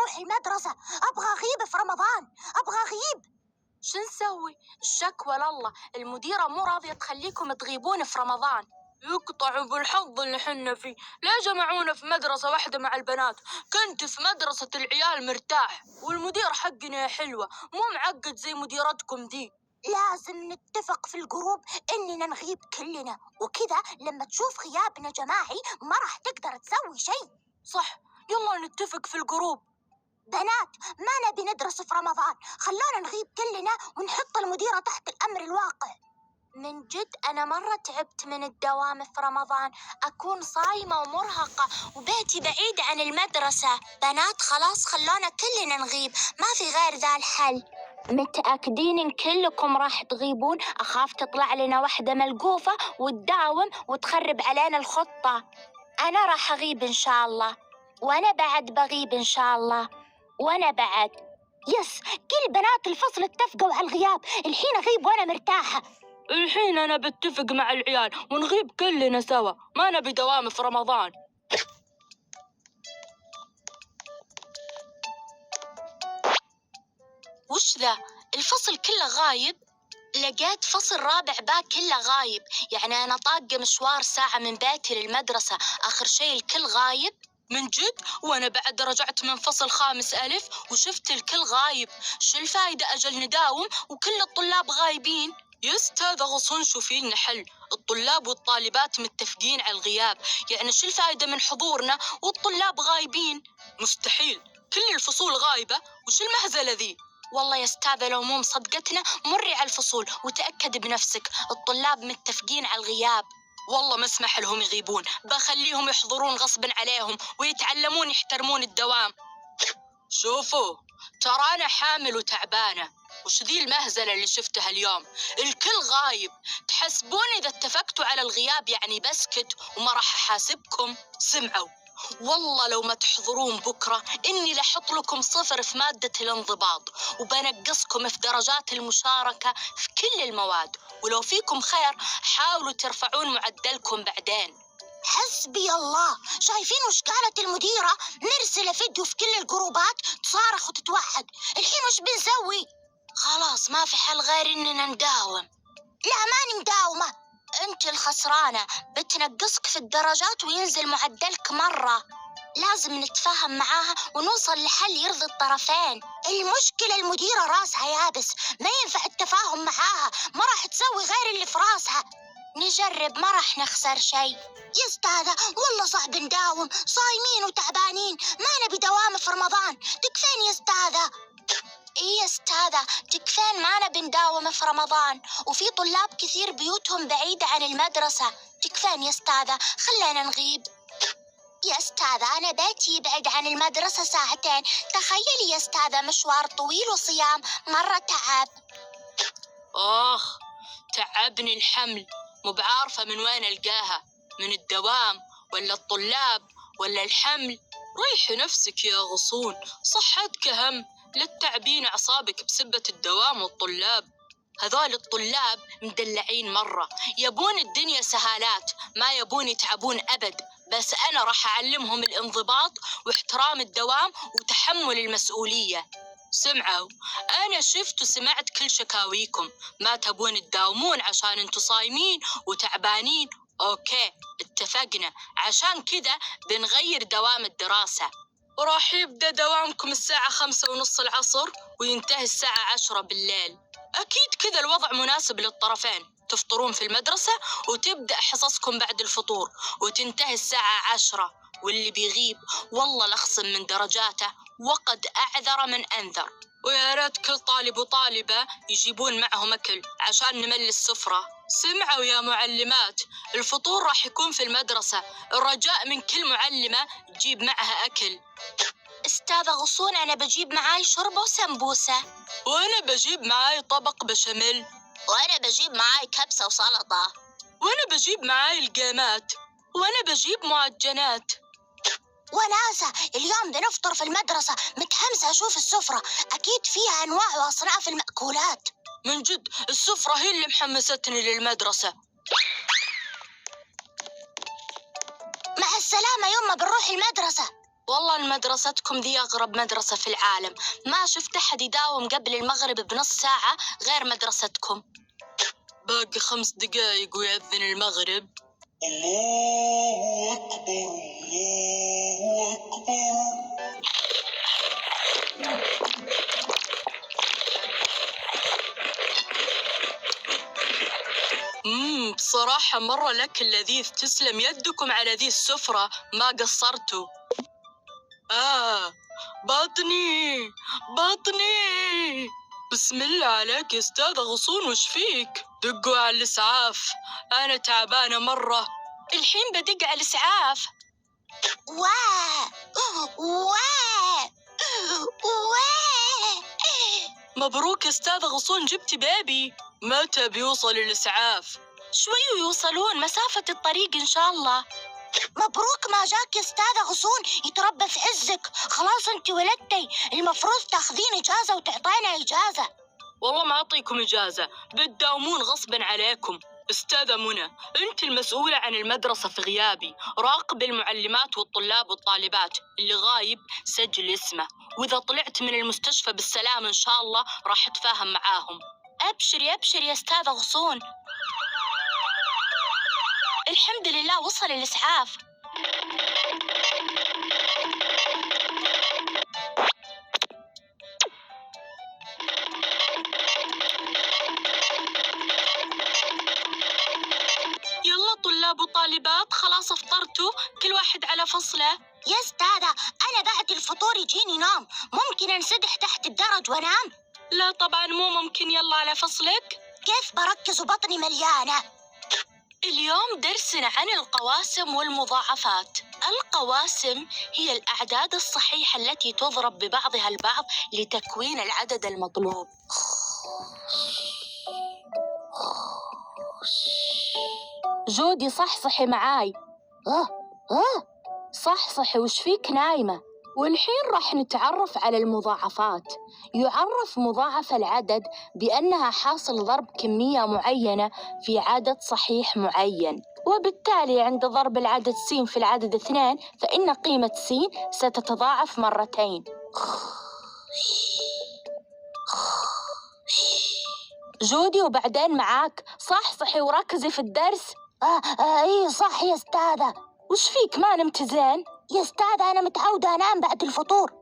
أروح المدرسة، أبغى أغيب في رمضان، أبغى أغيب. شو نسوي؟ الشكوى لله، المديرة مو راضية تخليكم تغيبون في رمضان. يقطعوا بالحظ اللي حنا فيه، لا جمعونا في مدرسة واحدة مع البنات. كنت في مدرسة العيال مرتاح، والمدير حقنا يا حلوة مو معقد زي مديرتكم دي. لازم نتفق في الجروب إننا نغيب كلنا، وكذا لما تشوف غيابنا جماعي ما راح تقدر تسوي شيء. صح، يلا نتفق في الجروب. بنات، ما نبي ندرس في رمضان، خلونا نغيب كلنا ونحط المديرة تحت الأمر الواقع. من جد أنا مرة تعبت من الدوام في رمضان، أكون صايمة ومرهقة وبيتي بعيد عن المدرسة. بنات خلاص خلونا كلنا نغيب، ما في غير ذا الحل. متأكدين إن كلكم راح تغيبون؟ أخاف تطلع لنا واحدة ملقوفة وتداوم وتخرب علينا الخطة. أنا راح أغيب إن شاء الله. وأنا بعد بغيب إن شاء الله. وأنا بعد. يس، كل بنات الفصل اتفقوا على الغياب، الحين أغيب وأنا مرتاحة. الحين أنا بتفق مع العيال ونغيب كلنا سوا، ما نبي دوام في رمضان. وش ذا؟ الفصل كله غايب؟ لقيت فصل رابع با كله غايب، يعني أنا طاقة مشوار ساعة من بيتي للمدرسة، آخر شيء الكل غايب؟ من جد؟ وأنا بعد رجعت من فصل خامس ألف وشفت الكل غايب. شو الفايدة أجل نداوم وكل الطلاب غايبين؟ يا أستاذة غصون شوفي لنا حل، الطلاب والطالبات متفقين على الغياب، يعني شو الفايدة من حضورنا والطلاب غايبين؟ مستحيل، كل الفصول غايبة، وش المهزلة ذي؟ والله يا أستاذة لو مو مصدقتنا مري على الفصول وتأكد بنفسك، الطلاب متفقين على الغياب. والله ما اسمح لهم يغيبون، بخليهم يحضرون غصبا عليهم ويتعلمون يحترمون الدوام. شوفوا، ترى أنا حامل وتعبانة، وش ذي المهزلة اللي شفتها اليوم؟ الكل غايب، تحسبون إذا اتفقتوا على الغياب يعني بسكت وما راح أحاسبكم؟ سمعوا، والله لو ما تحضرون بكرة إني لحط لكم 0 في مادة الانضباط، وبنقصكم في درجات المشاركة في كل المواد، ولو فيكم خير حاولوا ترفعون معدلكم بعدين. حسبي الله، شايفين وش قالت المديرة؟ نرسل فيديو في كل الجروبات تصارخ وتتوحد، الحين وش بنسوي؟ خلاص ما في حل غير إننا نداوم. لا ماني مداومة. أنت الخسرانة، بتنقصك في الدرجات وينزل معدلك مرة. لازم نتفاهم معاها ونوصل لحل يرضي الطرفين. المشكلة المديرة راسها يابس، ما ينفع التفاهم معاها، ما راح تسوي غير اللي في راسها. نجرب، ما راح نخسر شيء. يا أستاذة والله صعب نداوم، صايمين وتعبانين، ما نبي دوام في رمضان، تكفين يا أستاذة. إيه يا أستاذة، تكفين ما نبي نداوم في رمضان، وفي طلاب كثير بيوتهم بعيدة عن المدرسة. تكفين يا أستاذة، خلينا نغيب. يا أستاذة أنا بيتي يبعد عن المدرسة 2 ساعة، تخيلي يا أستاذة مشوار طويل وصيام، مرة تعب. آخ، تعبني الحمل، مو بعارفة من وين ألقاها، من الدوام ولا الطلاب ولا الحمل؟ ريحي نفسك يا غصون، صحتك أهم، لا تتعبين أعصابك بسبة الدوام والطلاب. هذول الطلاب مدلعين مرة، يبون الدنيا سهالات، ما يبون يتعبون أبد، بس أنا راح أعلمهم الانضباط واحترام الدوام وتحمل المسؤولية. سمعوا، أنا شفت وسمعت كل شكاويكم، ما تبون تداومون عشان انتوا صايمين وتعبانين. أوكي اتفقنا، عشان كذا بنغير دوام الدراسة، وراح يبدأ دوامكم الساعة 5:30 العصر وينتهي الساعة 10 بالليل. أكيد كذا الوضع مناسب للطرفين، تفطرون في المدرسة وتبدأ حصصكم بعد الفطور وتنتهي الساعة 10، واللي بيغيب والله لخصم من درجاته وقد أعذر من أنذر. ويا ريت كل طالب وطالبة يجيبون معهم أكل عشان نملي السفرة. سمعوا يا معلمات، الفطور راح يكون في المدرسة، الرجاء من كل معلمة تجيب معها أكل. أستاذة غصون أنا بجيب معاي شوربة وسمبوسة. وأنا بجيب معاي طبق بشاميل. وأنا بجيب معاي كبسة وسلطة. وأنا بجيب معاي القيمات. وأنا بجيب معجنات. وناسة اليوم بنفطر في المدرسة، متحمسة أشوف السفرة، أكيد فيها أنواع وأصناف المأكولات. من جد السفرة هي اللي محمستني للمدرسة. مع السلامة يما بنروح المدرسة. والله مدرستكم ذي أغرب مدرسة في العالم، ما شفت أحد يداوم قبل المغرب بنص ساعة غير مدرستكم. باقي 5 دقايق ويأذن المغرب. الله أكبر الله أكبر. بصراحة مرة الأكل لذيذ، تسلم يدكم على ذي السفرة، ما قصرتوا. بطني بطني. بسم الله عليك يا أستاذة غصون، وش فيك؟ دقوا على الإسعاف، أنا تعبانة مرة. الحين بدق على الإسعاف. واه واه واه. مبروك يا أستاذة غصون، جبتي بيبي. متى بيوصل الإسعاف؟ شوي ويوصلون، مسافة الطريق إن شاء الله. مبروك ما جاك يا أستاذة غصون، يتربى في عزك. خلاص انت ولدتي، المفروض تاخذين إجازة وتعطينا إجازة. والله ما أعطيكم إجازة، بتداومون غصبا عليكم. أستاذة منى، أنت المسؤولة عن المدرسة في غيابي، راقب المعلمات والطلاب والطالبات، اللي غايب سجل اسمه، وإذا طلعت من المستشفى بالسلام إن شاء الله راح أتفاهم معاهم. أبشري أبشري يا أستاذة غصون. الحمد لله وصل الإسعاف. يلا طلاب وطالبات، خلاص افطرتوا، كل واحد على فصله. يا أستاذة أنا بعد الفطور يجيني نوم، ممكن أنسدح تحت الدرج وأنام؟ لا طبعا مو ممكن، يلا على فصلك. كيف بركز وبطني مليانة؟ اليوم درسنا عن القواسم والمضاعفات. القواسم هي الأعداد الصحيحة التي تضرب ببعضها البعض لتكوين العدد المطلوب. جودي صحصحي معاي. صحصحي، وش فيك نايمة؟ والحين راح نتعرف على المضاعفات. يعرف مضاعف العدد بأنها حاصل ضرب كمية معينة في عدد صحيح معين، وبالتالي عند ضرب العدد س في العدد 2 فإن قيمة س ستتضاعف مرتين. جودي وبعدين معاك، صحصحي وركزي في الدرس. إيه صح يا أستاذة. وش فيك ما نمت زين؟ يا أستاذة أنا متعودة أنام بعد الفطور.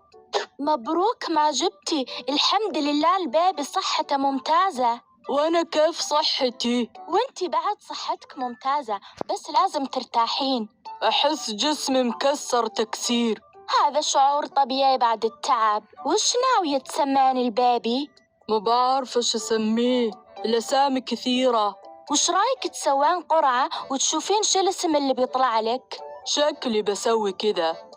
مبروك ما جبتي، الحمد لله البيبي صحته ممتازة. وأنا كيف صحتي؟ وانتي بعد صحتك ممتازة، بس لازم ترتاحين. أحس جسمي مكسر تكسير. هذا شعور طبيعي بعد التعب. وش ناوية تسمين البيبي؟ ما بعرف ايش اسميه، الأسامي كثيرة. وش رايك تسوين قرعة وتشوفين شو الاسم اللي بيطلع لك؟ شكلي بسوي كذا.